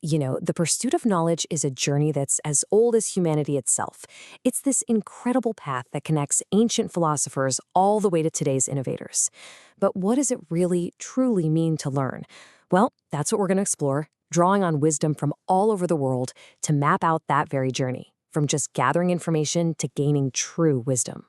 The pursuit of knowledge is a journey that's as old as humanity itself. It's this incredible path that connects ancient philosophers all the way to today's innovators. But what does it really, truly mean to learn? Well, that's what we're going to explore, drawing on wisdom from all over the world to map out that very journey, from just gathering information to gaining true wisdom.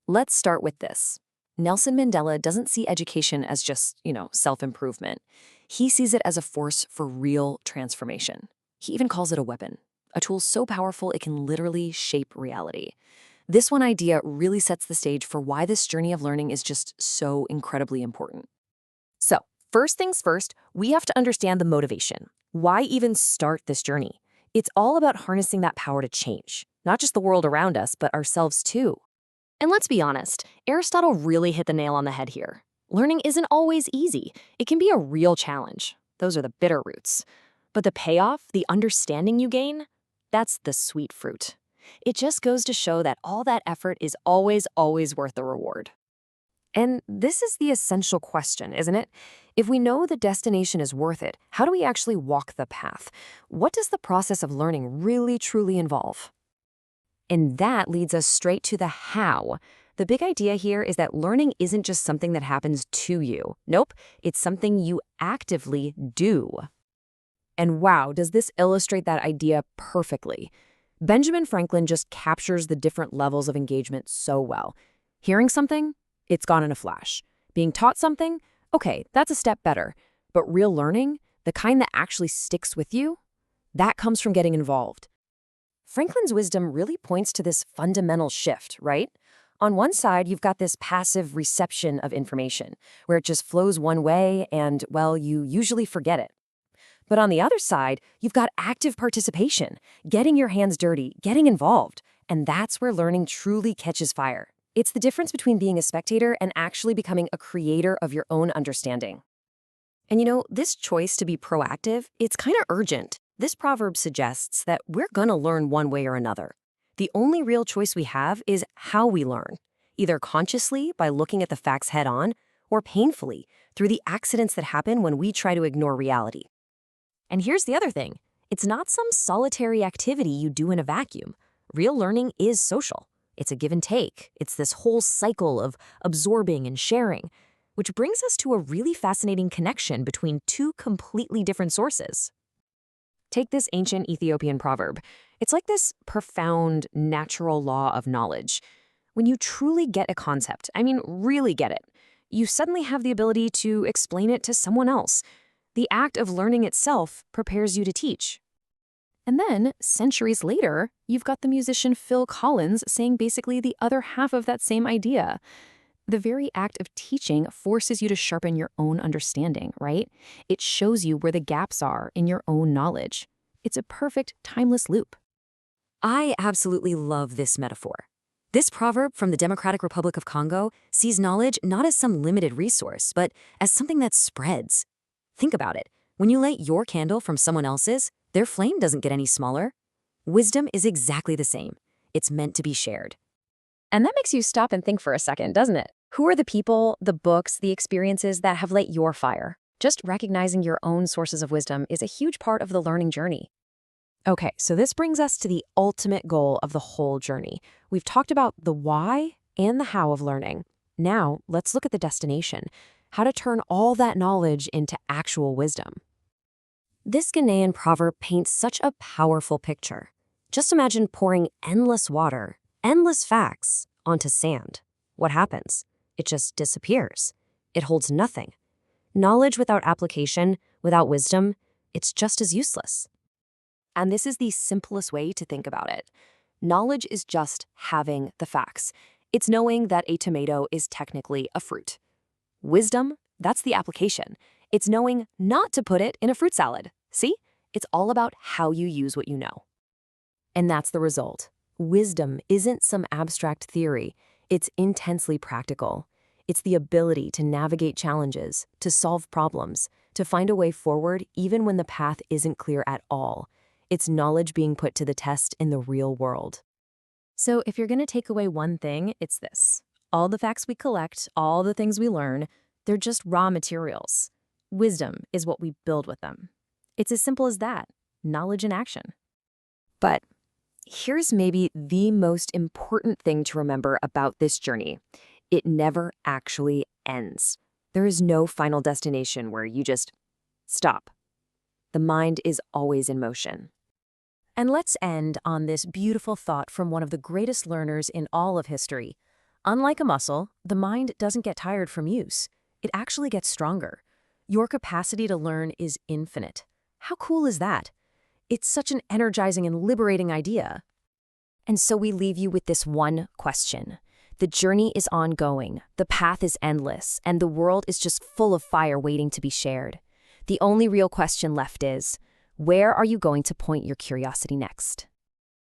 Let's start with this. Nelson Mandela doesn't see education as just, self-improvement. He sees it as a force for real transformation. He even calls it a weapon, a tool so powerful it can literally shape reality. This one idea really sets the stage for why this journey of learning is just so incredibly important. So, first things first, we have to understand the motivation. Why even start this journey? It's all about harnessing that power to change, not just the world around us, but ourselves too. And let's be honest, Aristotle really hit the nail on the head here. Learning isn't always easy. It can be a real challenge. Those are the bitter roots. But the payoff, the understanding you gain, that's the sweet fruit. It just goes to show that all that effort is always worth the reward. And this is the essential question, isn't it? If we know the destination is worth it, how do we actually walk the path? What does the process of learning really, truly involve? And that leads us straight to the how. The big idea here is that learning isn't just something that happens to you. Nope, it's something you actively do. And wow, does this illustrate that idea perfectly? Benjamin Franklin just captures the different levels of engagement so well. Hearing something? It's gone in a flash. Being taught something? Okay, that's a step better. But real learning, the kind that actually sticks with you, that comes from getting involved. Franklin's wisdom really points to this fundamental shift, right? On one side, you've got this passive reception of information, where it just flows one way and, well, you usually forget it. But on the other side, you've got active participation, getting your hands dirty, getting involved, and that's where learning truly catches fire. It's the difference between being a spectator and actually becoming a creator of your own understanding. And this choice to be proactive, it's kind of urgent. This proverb suggests that we're gonna learn one way or another. The only real choice we have is how we learn, either consciously by looking at the facts head on, or painfully through the accidents that happen when we try to ignore reality. And here's the other thing. It's not some solitary activity you do in a vacuum. Real learning is social. It's a give and take. It's this whole cycle of absorbing and sharing, which brings us to a really fascinating connection between two completely different sources. Take this ancient Ethiopian proverb. It's like this profound natural law of knowledge. When you truly get a concept, really get it, you suddenly have the ability to explain it to someone else. The act of learning itself prepares you to teach. And then, centuries later, you've got the musician Phil Collins saying basically the other half of that same idea. The very act of teaching forces you to sharpen your own understanding, right? It shows you where the gaps are in your own knowledge. It's a perfect, timeless loop. I absolutely love this metaphor. This proverb from the Democratic Republic of Congo sees knowledge not as some limited resource, but as something that spreads. Think about it. When you light your candle from someone else's, their flame doesn't get any smaller. Wisdom is exactly the same. It's meant to be shared. And that makes you stop and think for a second, doesn't it? Who are the people, the books, the experiences that have lit your fire? Just recognizing your own sources of wisdom is a huge part of the learning journey. Okay, so this brings us to the ultimate goal of the whole journey. We've talked about the why and the how of learning. Now, let's look at the destination, how to turn all that knowledge into actual wisdom. This Ghanaian proverb paints such a powerful picture. Just imagine pouring endless water, endless facts, onto sand. What happens? It just disappears. It holds nothing. Knowledge without application, without wisdom, it's just as useless. And this is the simplest way to think about it. Knowledge is just having the facts. It's knowing that a tomato is technically a fruit. Wisdom, that's the application. It's knowing not to put it in a fruit salad. See? It's all about how you use what you know. And that's the result. Wisdom isn't some abstract theory. It's intensely practical. It's the ability to navigate challenges, to solve problems, to find a way forward even when the path isn't clear at all. It's knowledge being put to the test in the real world. So if you're going to take away one thing, it's this. All the facts we collect, all the things we learn, they're just raw materials. Wisdom is what we build with them. It's as simple as that. knowledge in action. But here's maybe the most important thing to remember about this journey. It never actually ends. There is no final destination where you just stop. The mind is always in motion. And let's end on this beautiful thought from one of the greatest learners in all of history. Unlike a muscle, the mind doesn't get tired from use. It actually gets stronger. Your capacity to learn is infinite. How cool is that? It's such an energizing and liberating idea. And so we leave you with this one question. The journey is ongoing, the path is endless, and the world is just full of fire waiting to be shared. The only real question left is, where are you going to point your curiosity next?